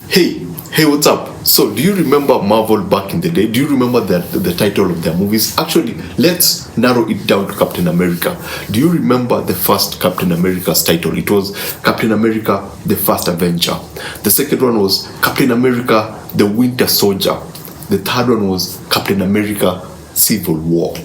Hey, what's up? So, do you remember Marvel back in the day? Do you remember the title of their movies? Actually, let's narrow it down to Captain America. Do you remember the first Captain America's title? It was Captain America, the First Avenger. The second one was Captain America, the Winter Soldier. The third one was Captain America, Civil War.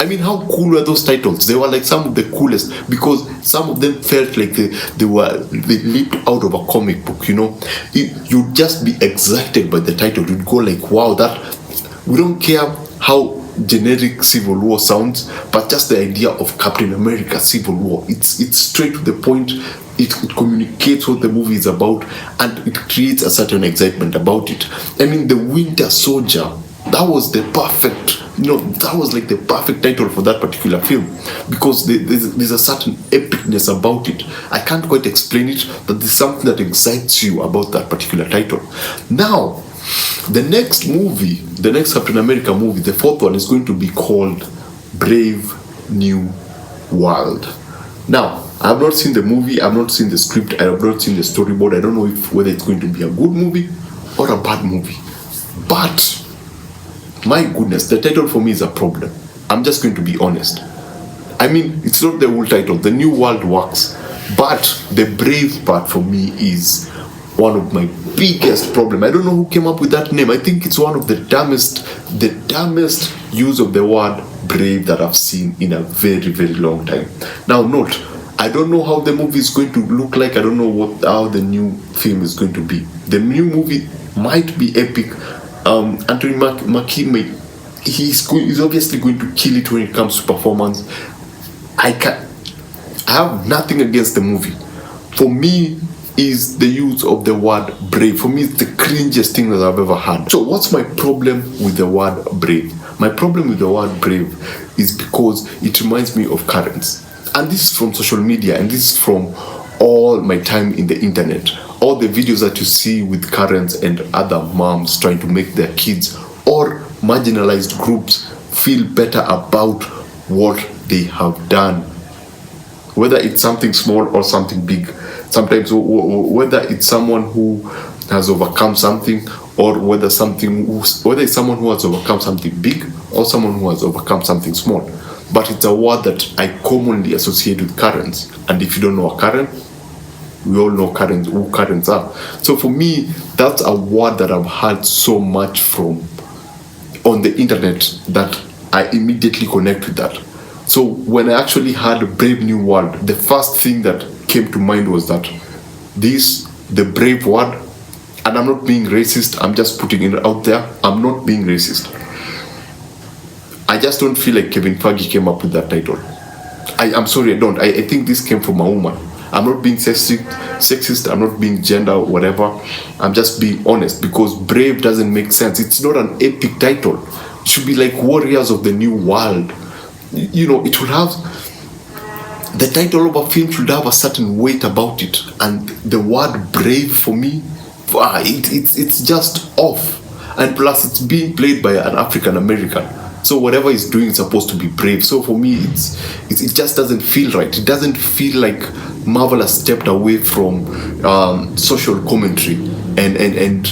I mean, how cool were those titles? They were like some of the coolest because some of them felt like they leaped out of a comic book, you know. You'd just be excited by the title. You'd go like, wow, that, we don't care how generic Civil War sounds, but just the idea of Captain America Civil War, it's straight to the point. It communicates what the movie is about, and it creates a certain excitement about it. I mean, the Winter Soldier, that was the perfect, that was like the perfect title for that particular film, because there's a certain epicness about it. I can't quite explain it, but there's something that excites you about that particular title. Now, the next Captain America movie, the fourth one, is going to be called Brave New World. Now, I have not seen the movie, I have not seen the script, I have not seen the storyboard. I don't know whether it's going to be a good movie or a bad movie. But my goodness, the title for me is a problem. I'm just going to be honest. I mean, it's not the whole title. The New World works, but the brave part for me is one of my biggest problems. I don't know who came up with that name. I think it's one of the dumbest use of the word brave that I've seen in a very, very long time. Now, note, I don't know how the movie is going to look like. I don't know how the new film is going to be. The new movie might be epic. Anthony Mackie, he's obviously going to kill it when it comes to performance. I have nothing against the movie. For me, is the use of the word brave. For me, it's the cringiest thing that I've ever had. So what's my problem with the word brave? My problem with the word brave is because it reminds me of currents. And this is from social media, and this is from all my time in the internet. All the videos that you see with Karens and other moms trying to make their kids or marginalized groups feel better about what they have done, whether it's something small or something big. Sometimes whether it's someone who has overcome something, or whether it's someone who has overcome something big or someone who has overcome something small. But it's a word that I commonly associate with Karens. And if you don't know a Karen, we all know Karens, who Karens are. So for me, that's a word that I've heard so much from on the internet that I immediately connect with that. So when I actually heard Brave New World, the first thing that came to mind was that the brave word, and I'm not being racist, I'm just putting it out there, I'm not being racist. I just don't feel like Kevin Feige came up with that title. I'm sorry, I don't. I think this came from a woman. I'm not being sexist, I'm not being gender, whatever. I'm just being honest, because brave doesn't make sense. It's not an epic title. It should be like Warriors of the New World. It would have, the title of a film should have a certain weight about it. And the word brave for me, it's just off. And plus it's being played by an African American. So whatever he's doing is supposed to be brave. So for me, it just doesn't feel right. It doesn't feel like Marvel has stepped away from social commentary and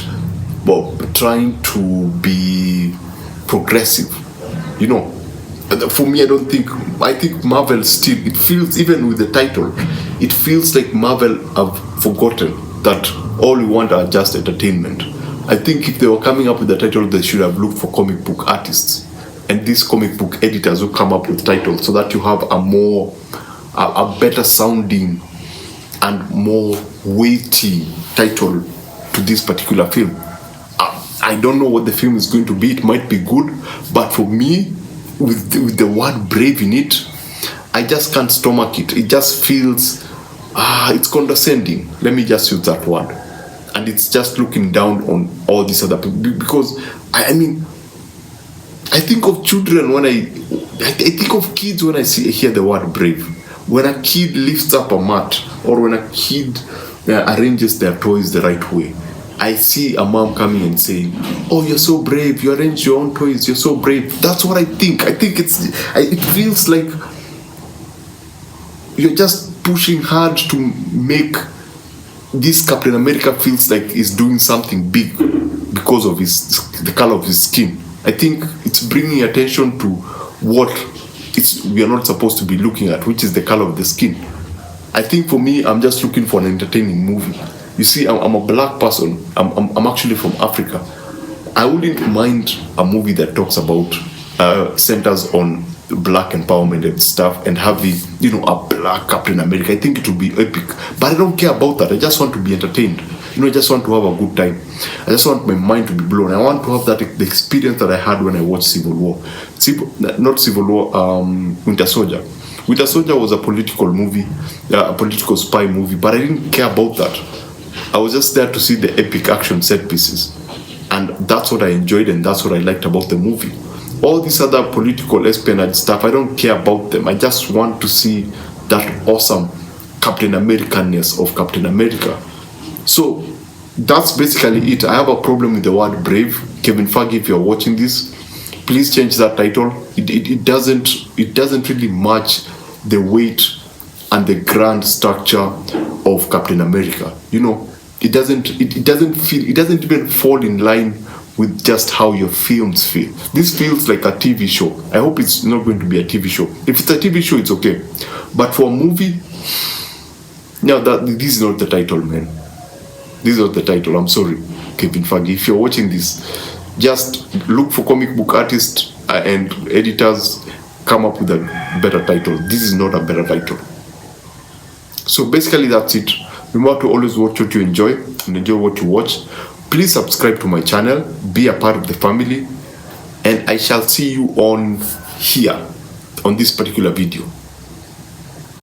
trying to be progressive. For me, I think Marvel still, it feels, even with the title, it feels like Marvel have forgotten that all we want are just entertainment. I think if they were coming up with the title, they should have looked for comic book artists and these comic book editors who come up with titles, so that you have a better sounding and more weighty title to this particular film. I don't know what the film is going to be. It might be good, but for me, with the word brave in it, I just can't stomach it. It just feels, it's condescending. Let me just use that word. And it's just looking down on all these other people. Because, I think of children when I think of kids when I hear the word brave. When a kid lifts up a mat, or when a kid arranges their toys the right way, I see a mom coming and saying, "Oh, you're so brave, you arrange your own toys, you're so brave." That's what I think. I think it feels like you're just pushing hard to make this Captain America feels like he's doing something big because of the color of his skin. I think it's bringing attention to what we are not supposed to be looking at, which is the color of the skin. I think for me, I'm just looking for an entertaining movie. You see, I'm a black person. I'm actually from Africa. I wouldn't mind a movie that talks about centers on black empowerment and stuff, and having, you know, a black Captain America. I think it would be epic. But I don't care about that. I just want to be entertained. You know, I just want to have a good time. I just want my mind to be blown. I want to have the experience that I had when I watched Civil War. Winter Soldier. Winter Soldier was a political movie, a political spy movie, but I didn't care about that. I was just there to see the epic action set pieces. And that's what I enjoyed, and that's what I liked about the movie. All these other political espionage stuff, I don't care about them. I just want to see that awesome Captain American-ness of Captain America. So that's basically it. I have a problem with the word brave. Kevin Feige, if you're watching this, please change that title. It doesn't really match the weight and the grand structure of Captain America. You know, it doesn't even fall in line with just how your films feel. This feels like a TV show. I hope it's not going to be a TV show. If it's a TV show, it's okay. But for a movie, no, this is not the title, man. This is not the title. I'm sorry, Kevin Feige. If you're watching this, just look for comic book artists and editors, come up with a better title. This is not a better title. So basically that's it. Remember to always watch what you enjoy and enjoy what you watch. Please subscribe to my channel, be a part of the family, and I shall see you on here on this particular video.